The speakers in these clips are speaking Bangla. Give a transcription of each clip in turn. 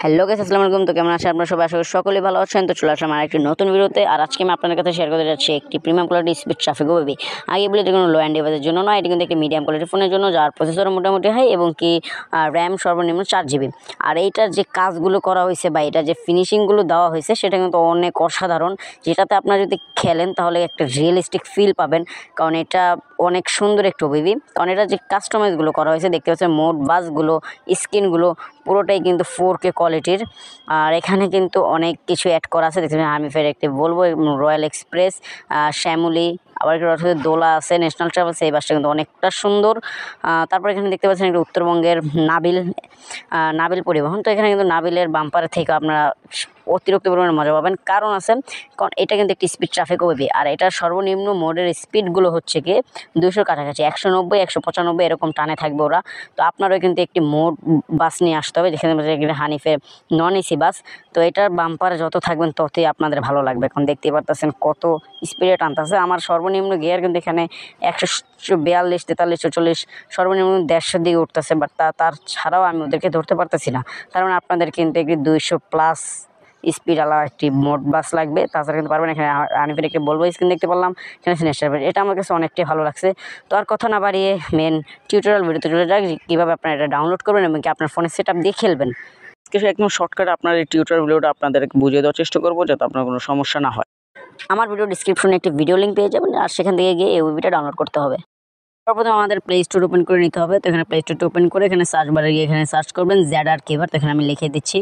হ্যালো গাইস, আসসালামু আলাইকুম। তো কেমন আছেন আপনারা সবাই? আশা করি সকলেই ভালো আছেন। তো চলে আসলাম আরেকটি নতুন ভিডিওতে। আর আজকে আমি আপনাদের কাছে শেয়ার করতে যাচ্ছি একটি premium quality speed traffic wavy. আগে বলে, এটা কোনো লো অ্যান্ড ডিভাইসের জন্য নয়, এটি কিন্তু একটি মিডিয়াম কোয়ালিটির ফোনের জন্য, যার প্রসেসর মোটামুটি হাই এবং কি র্যাম সর্বনিম্ন 4 GB। আর এইটার যে কাজগুলো করা হয়েছে বা এটা যে ফিনিশিংগুলো দেওয়া হয়েছে সেটা কিন্তু অনেক অসাধারণ, যেটাতে আপনারা যদি খেলেন তাহলে একটা রিয়েলিস্টিক ফিল পাবেন, কারণ এটা অনেক সুন্দর একটু ওয়েবি। কারণ এটা যে কাস্টমাইজগুলো করা হয়েছে দেখতে পাচ্ছেন, মোড বাসগুলো, স্ক্রিনগুলো পুরোটাই কিন্তু 4K কোয়ালিটির। আর এখানে কিন্তু অনেক কিছু অ্যাড করা আছে, দেখতে পাচ্ছেন হামিফের একটি বলবো, রয়্যাল এক্সপ্রেস, শ্যামলি, আবার একটু দোলা আছে, ন্যাশনাল ট্রাভেলস। এই বাসটা কিন্তু অনেকটা সুন্দর। তারপর এখানে দেখতে পাচ্ছেন একটু উত্তরবঙ্গের নাবিল পরিবহন। তো এখানে কিন্তু নাবিলের বাম্পার থেকে আপনারা অতিরিক্ত পরিমাণে মজা পাবেন, কারণ কারণ এটা কিন্তু একটি স্পিড ট্রাফিক ওয়েবি। আর এটার সর্বনিম্ন মোডের স্পিডগুলো হচ্ছে কি 200 কাছাকাছি, 190, 195 এরকম টানে থাকবে ওরা। তো আপনারও কিন্তু একটি মোড বাস নিয়ে আসতে হবে, যেখানে হানিফের নন এসি বাস। তো এটার বাম্পার যত থাকবেন ততই আপনাদের ভালো লাগবে, কারণ দেখতে পারতেছেন কত স্পিডে টানতেছে। আমার সর্বনিম্ন গিয়ার কিন্তু এখানে 142, 43, 44, সর্বনিম্ন 150 দিকে উঠতেছে। বাট তার ছাড়াও আমি ওদেরকে ধরতে পারতেছি না, কারণ আপনাদের কিন্তু একটি 200+ স্পিড আলা একটি মোড বাস লাগবে, তাছাড়া কিন্তু পারবেন। এখানে হানিফের একটি বলবো স্ক্রিন দেখতে পারলাম, এখানে সিনেস্টার। এটা আমার কাছে অনেকটাই ভালো লাগছে। তো আর কথা না বাড়িয়ে মেন টিউটোরিয়াল ভিডিওতে চলে যাক, কীভাবে আপনারা এটা ডাউনলোড করবেন এবং কি আপনার ফোনের সেটআপ দিয়ে খেলবেন। কিছু একদম শর্টকাট আপনার এই টিউটোরিয়াল ভিডিওটা আপনাদেরকে বুঝিয়ে দেওয়ার চেষ্টা করবো, যাতে আপনার কোনো সমস্যা না হয়। আমার ভিডিও ডিসক্রিপশনে একটি ভিডিও লিঙ্ক পেয়ে যাবেন, আর সেখান থেকে গিয়ে এই ওয়েবিটা ডাউনলোড করতে হবে। সর্বপ্রথম আমাদের প্লে স্টোর ওপেন করে নিতে হবে। তো এখানে প্লে স্টোরটা ওপেন করে এখানে সার্চ বারে গিয়ে এখানে সার্চ করবেন ZR কেবার। তো এখানে আমি লিখে দিচ্ছি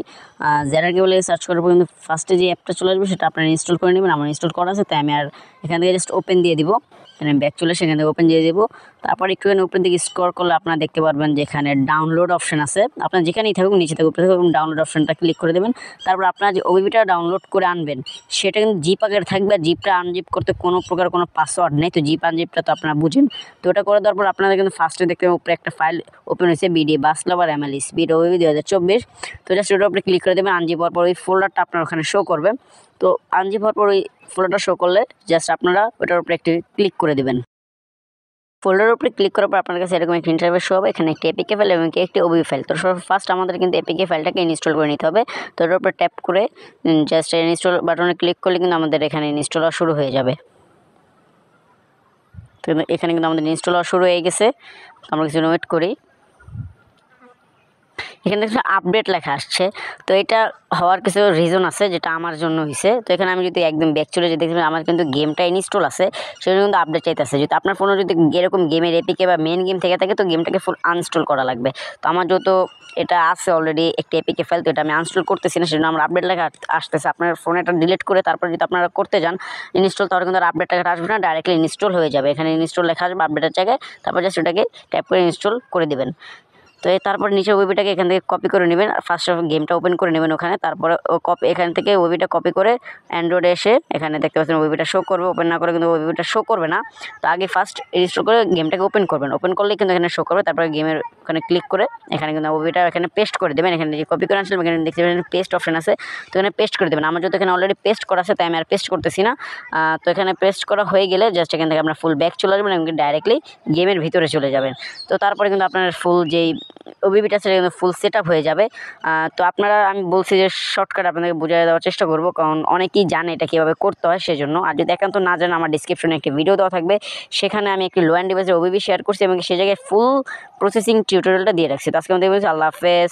ZR কেবল সার্চ করার পর কিন্তু ফার্স্টে যে অ্যাপটা চলে আসবে সেটা আপনারা ইনস্টল করে নেবেন। আমার ইনস্টল করা আছে, তাই আমি আর এখান থেকে জাস্ট ওপেন দিয়ে দিব। এখানে ব্যাক চলে সেখান থেকে ওপেন দিয়ে দেবো। তারপর একটুখানি উপরের দিকে স্ক্রল করলে আপনারা দেখতে পারবেন যে এখানে ডাউনলোড অপশন আছে। আপনার যেখানেই থাকুক নিচে থেকে উপরে থাকুক ডাউনলোড অপশনটা ক্লিক করে দেবেন। তারপর আপনারা যে ওবিটা ডাউনলোড করে আনবেন সেটা কিন্তু জিপ আকারে থাকবে। আর জিপটা আনজিপ করতে কোনো প্রকার কোনো পাসওয়ার্ড নেই। তো জিপ আনজিপটা তো আপনারা বুঝেন। তো ওটা করে দেওয়ার পর আপনাদের কিন্তু ফার্স্টে দেখতে পাবেন উপরে একটা ফাইল ওপেন হয়েছে, BD বাস লাভার ML স্পিড ওবি 2024। তো জাস্ট ওটার উপরে ক্লিক করে দেবেন। আনজিপ হওয়ার পর ওই ফোল্ডারটা আপনার ওখানে শো করবে। তো আনজিপ হওয়ার পর ওই ফোল্ডারটা শো করলে জাস্ট আপনারা ওটার উপরে একটি ক্লিক করে দেবেন। ফোল্ডারের উপরে ক্লিক করার পর আপনার কাছে এরকম একটি ইন্টারফেস শো হবে। এখানে একটি এপিকে ফাইল এবং একটি ওবি ফাইল। তো ফার্স্ট আমাদের কিন্তু এপিকে ফাইলটাকে ইনস্টল করে নিতে হবে। তো এটার উপরে ট্যাপ করে জাস্ট ইনস্টল বাটনে ক্লিক করলে কিন্তু আমাদের এখানে ইনস্টল হওয়া শুরু হয়ে যাবে। তো এখানে কিন্তু আমাদের ইনস্টল হওয়া শুরু হয়ে গেছে। আমরা কিছু ওয়েট করি। এখানে দেখুন আপডেট লেখা আসছে। তো এটা হওয়ার কিছু রিজন আছে, যেটা আমার জন্য হয়েছে। তো এখানে আমি যদি একদম ব্যাক চলে যেতে দেখবেন আমার কিন্তু গেমটা ইনস্টল আছে, সেটা কিন্তু আপডেট চাইতেছে। যদি আপনার ফোনে যদি এরকম গেমের এপিকে বা মেন গেম থেকে থাকে তো গেমটাকে ফুল আনস্টল করা লাগবে। তো আমার যেহেতু এটা আছে অলরেডি একটি এপিকে ফাইল, তো এটা আমি আনস্টল করতেছি না, সেজন্য আমার আপডেট লেখা আসতেছে। আপনার ফোনে এটা ডিলিট করে তারপর যদি আপনারা করতে যান ইনস্টল, তাহলে কিন্তু আর আপডেট লেখাটা আসবে না, ডাইরেক্টলি ইনস্টল হয়ে যাবে। এখানে ইনস্টল লেখা আসবে আপডেটের জায়গায়, তারপর জাস্ট ওটাকে ট্যাপ করে ইনস্টল করে দেবেন। তো তারপর নিচে ওবিটাকে এখান থেকে কপি করে নেবেন। ফার্স্ট অফ গেমটা ওপেন করে নেবেন ওখানে। তারপরে এখান থেকে ওবিটা কপি করে অ্যান্ড্রয়েডে এসে এখানে দেখতে পাচ্ছেন ওবিটা শো করবে। ওপেন না করে কিন্তু ওবিটা শো করবে না। তো আগে ফার্স্ট ইনস্টল করে গেমটাকে ওপেন করবেন। ওপেন করলে কিন্তু এখানে শো করবে। তারপরে গেমের ওখানে ক্লিক করে এখানে কিন্তু ওবিটা এখানে পেস্ট করে দেবেন। এখানে যে কপি করে আসলে এখানে দেখতে পাচ্ছেন পেস্ট অপশন আছে, তো এখানে পেস্ট করে দেবেন। আমার যেহেতু এখানে অলরেডি পেস্ট করা আছে তাই আমি আর পেস্ট করতেছি না। তো এখানে পেস্ট করা হয়ে গেলে জাস্ট এখান থেকে আপনার ফুল ব্যাক চলে আসবেন এবং ডাইরেক্টলি গেমের ভিতরে চলে যাবেন। তো তারপরে কিন্তু আপনার ফুল যেই ওবিটা সেটা কিন্তু ফুল সেট আপ হয়ে যাবে। তো আপনারা, আমি বলছি যে শর্টকাট আপনাদেরকে বুঝিয়ে দেওয়ার চেষ্টা করবো, কারণ অনেকেই জানে এটা কীভাবে করতে হয় সেজন্য। আর যদি একান্ত না জানেন আমার ডিসক্রিপশনে একটি ভিডিও দেওয়া থাকবে, সেখানে আমি একটি লো অ্যান্ড ডিভাইসের ওবিবি শেয়ার করছি এবং সেই জায়গায় ফুল প্রসেসিং টিউটোরিয়ালটা দিয়ে রাখছি। তো আজকে আমাদের আল্লাহ হাফেজ।